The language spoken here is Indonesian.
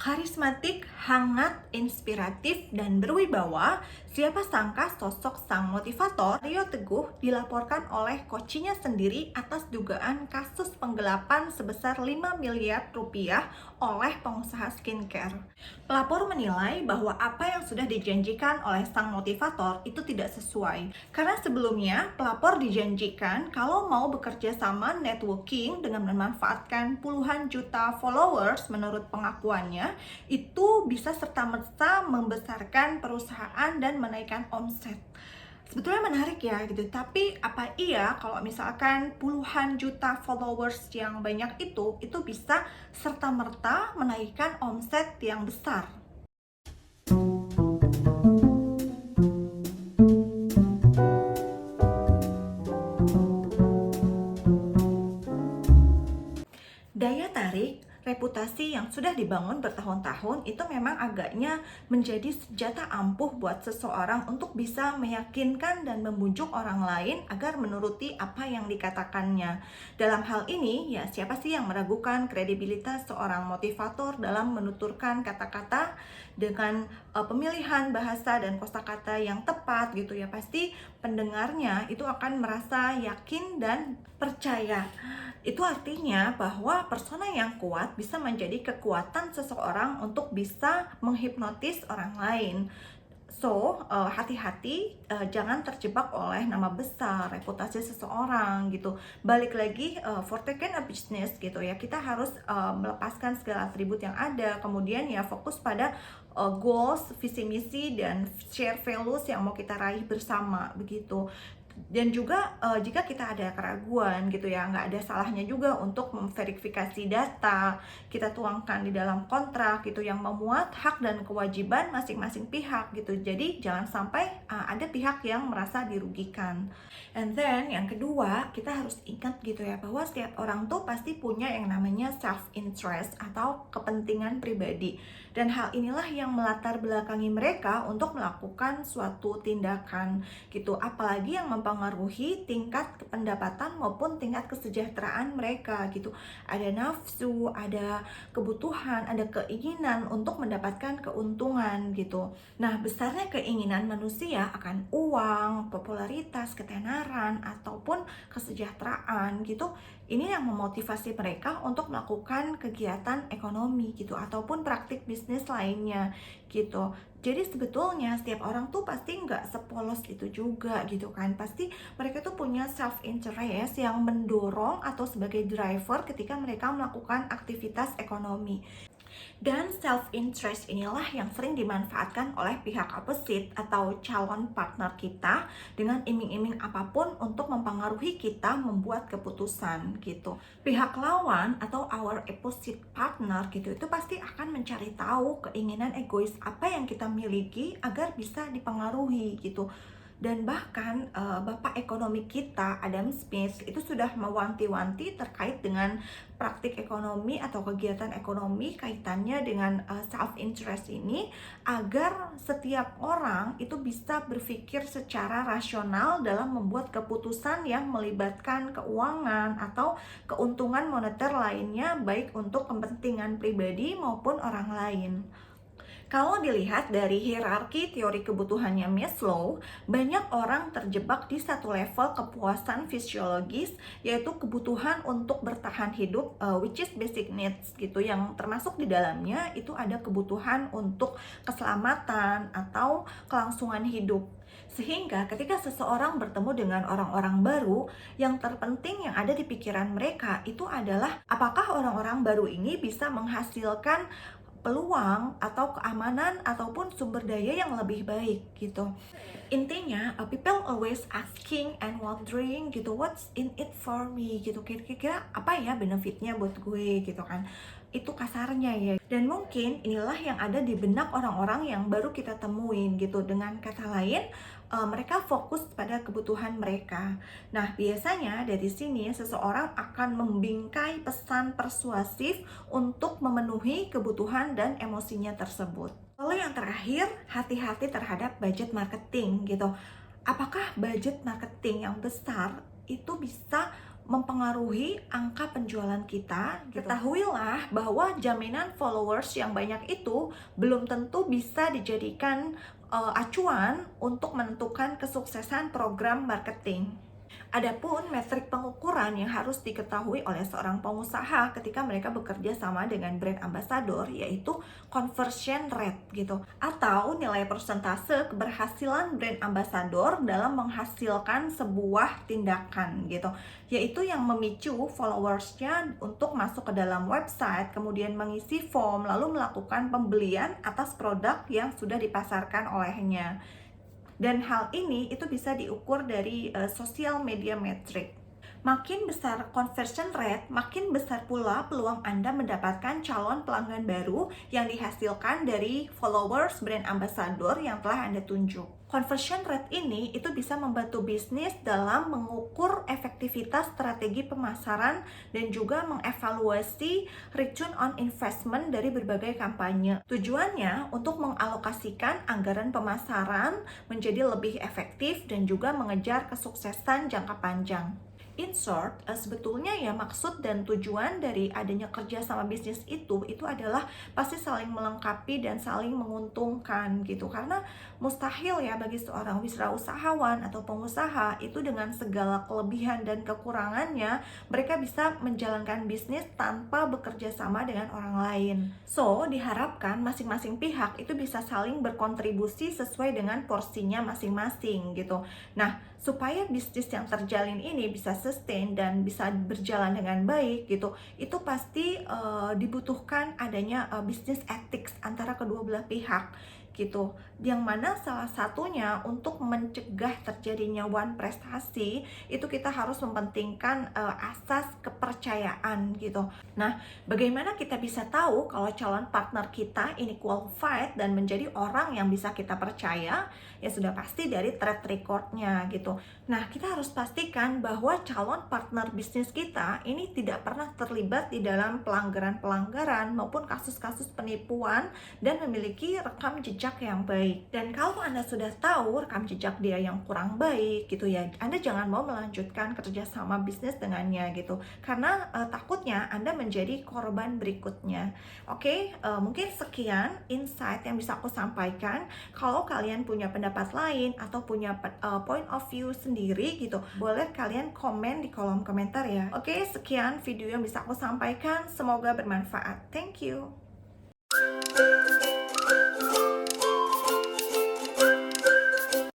Karismatik, hangat, inspiratif, dan berwibawa, siapa sangka sosok sang motivator Rio Teguh dilaporkan oleh coachnya sendiri atas dugaan kasus penggelapan sebesar 5 miliar rupiah oleh pengusaha skincare. Pelapor menilai bahwa apa yang sudah dijanjikan oleh sang motivator itu tidak sesuai. Karena sebelumnya, pelapor dijanjikan kalau mau bekerja sama networking dengan memanfaatkan puluhan juta followers menurut pengakuannya, itu bisa serta-merta membesarkan perusahaan dan menaikkan omset. Sebetulnya menarik ya gitu, tapi apa iya kalau misalkan puluhan juta followers yang banyak itu bisa serta-merta menaikkan omset yang besar? Daya tarik, reputasi yang sudah dibangun bertahun-tahun itu memang agaknya menjadi senjata ampuh buat seseorang untuk bisa meyakinkan dan membujuk orang lain agar menuruti apa yang dikatakannya. Dalam hal ini, ya siapa sih yang meragukan kredibilitas seorang motivator dalam menuturkan kata-kata dengan pemilihan bahasa dan kosakata yang tepat gitu ya. Pasti pendengarnya itu akan merasa yakin dan percaya. Itu artinya bahwa persona yang kuat bisa menjadi kekuatan seseorang untuk bisa menghipnotis orang lain. So, hati-hati, jangan terjebak oleh nama besar, reputasi seseorang gitu. Balik lagi, for taking a business gitu ya, kita harus melepaskan segala atribut yang ada, kemudian ya fokus pada goals, visi misi, dan share values yang mau kita raih bersama begitu. Dan juga jika kita ada keraguan gitu ya, nggak ada salahnya juga untuk memverifikasi data, kita tuangkan di dalam kontrak gitu yang memuat hak dan kewajiban masing-masing pihak gitu. Jadi jangan sampai ada pihak yang merasa dirugikan. And then yang kedua, kita harus ingat gitu ya bahwa setiap orang tuh pasti punya yang namanya self interest atau kepentingan pribadi. Dan hal inilah yang melatar belakangi mereka untuk melakukan suatu tindakan gitu, apalagi yang mempengaruhi tingkat pendapatan maupun tingkat kesejahteraan mereka gitu. Ada nafsu, ada kebutuhan, ada keinginan untuk mendapatkan keuntungan gitu. Nah, besarnya keinginan manusia akan uang, popularitas, ketenaran, ataupun kesejahteraan gitu, ini yang memotivasi mereka untuk melakukan kegiatan ekonomi gitu ataupun praktik bisnis lainnya gitu. Jadi sebetulnya setiap orang tuh pasti nggak sepolos itu juga gitu kan. Pasti mereka tuh punya self interest yang mendorong atau sebagai driver ketika mereka melakukan aktivitas ekonomi. Dan self-interest inilah yang sering dimanfaatkan oleh pihak opposite atau calon partner kita dengan iming-iming apapun untuk mempengaruhi kita membuat keputusan gitu. Pihak lawan atau our opposite partner gitu itu pasti akan mencari tahu keinginan egois apa yang kita miliki agar bisa dipengaruhi gitu. Dan bahkan Bapak ekonomi kita, Adam Smith, itu sudah mewanti-wanti terkait dengan praktik ekonomi atau kegiatan ekonomi kaitannya dengan self-interest ini, agar setiap orang itu bisa berpikir secara rasional dalam membuat keputusan yang melibatkan keuangan atau keuntungan moneter lainnya, baik untuk kepentingan pribadi maupun orang lain. Kalau dilihat dari hierarki teori kebutuhannya Maslow, banyak orang terjebak di satu level kepuasan fisiologis, yaitu kebutuhan untuk bertahan hidup, which is basic needs gitu, yang termasuk di dalamnya itu ada kebutuhan untuk keselamatan atau kelangsungan hidup. Sehingga ketika seseorang bertemu dengan orang-orang baru, yang terpenting yang ada di pikiran mereka itu adalah apakah orang-orang baru ini bisa menghasilkan peluang atau keamanan ataupun sumber daya yang lebih baik gitu. Intinya, people always asking and wondering gitu, what's in it for me gitu. Kira-kira apa ya benefitnya buat gue gitu kan. Itu kasarnya ya. Dan mungkin inilah yang ada di benak orang-orang yang baru kita temuin gitu. Dengan kata lain, mereka fokus pada kebutuhan mereka. Nah, biasanya dari sini seseorang akan membingkai pesan persuasif untuk memenuhi kebutuhan dan emosinya tersebut. Lalu yang terakhir, hati-hati terhadap budget marketing gitu. Apakah budget marketing yang besar itu bisa mempengaruhi angka penjualan kita, gitu. Ketahuilah bahwa jaminan followers yang banyak itu belum tentu bisa dijadikan acuan untuk menentukan kesuksesan program marketing. Adapun metrik pengukuran yang harus diketahui oleh seorang pengusaha ketika mereka bekerja sama dengan brand ambassador yaitu conversion rate gitu, atau nilai persentase keberhasilan brand ambassador dalam menghasilkan sebuah tindakan gitu, yaitu yang memicu followersnya untuk masuk ke dalam website, kemudian mengisi form, lalu melakukan pembelian atas produk yang sudah dipasarkan olehnya. Dan hal ini itu bisa diukur dari social media metric. Makin besar conversion rate, makin besar pula peluang Anda mendapatkan calon pelanggan baru yang dihasilkan dari followers brand ambassador yang telah Anda tunjuk. Conversion rate ini itu bisa membantu bisnis dalam mengukur efektivitas strategi pemasaran dan juga mengevaluasi return on investment dari berbagai kampanye. Tujuannya untuk mengalokasikan anggaran pemasaran menjadi lebih efektif dan juga mengejar kesuksesan jangka panjang. In short, sebetulnya ya maksud dan tujuan dari adanya kerja sama bisnis itu adalah pasti saling melengkapi dan saling menguntungkan gitu. Karena mustahil ya bagi seorang wirausahawan atau pengusaha itu dengan segala kelebihan dan kekurangannya mereka bisa menjalankan bisnis tanpa bekerja sama dengan orang lain. So, diharapkan masing-masing pihak itu bisa saling berkontribusi sesuai dengan porsinya masing-masing gitu. Nah, supaya bisnis yang terjalin ini bisa sustain dan bisa berjalan dengan baik gitu, itu pasti dibutuhkan adanya bisnis ethics antara kedua belah pihak gitu, yang mana salah satunya untuk mencegah terjadinya one prestasi itu kita harus mementingkan asas kepercayaan gitu. Nah, bagaimana kita bisa tahu kalau calon partner kita ini qualified dan menjadi orang yang bisa kita percaya? Ya sudah pasti dari track recordnya gitu. Nah, kita harus pastikan bahwa calon partner bisnis kita ini tidak pernah terlibat di dalam pelanggaran-pelanggaran maupun kasus-kasus penipuan dan memiliki rekam jejak yang baik. Dan kalau Anda sudah tahu rekam jejak dia yang kurang baik gitu ya, Anda jangan mau melanjutkan kerjasama bisnis dengannya gitu. Karena takutnya Anda menjadi korban berikutnya. Oke, mungkin sekian insight yang bisa aku sampaikan. Kalau kalian punya pendapat lain atau punya point of view sendiri gitu, boleh kalian komen di kolom komentar ya. Oke, sekian video yang bisa aku sampaikan. Semoga bermanfaat. Thank you.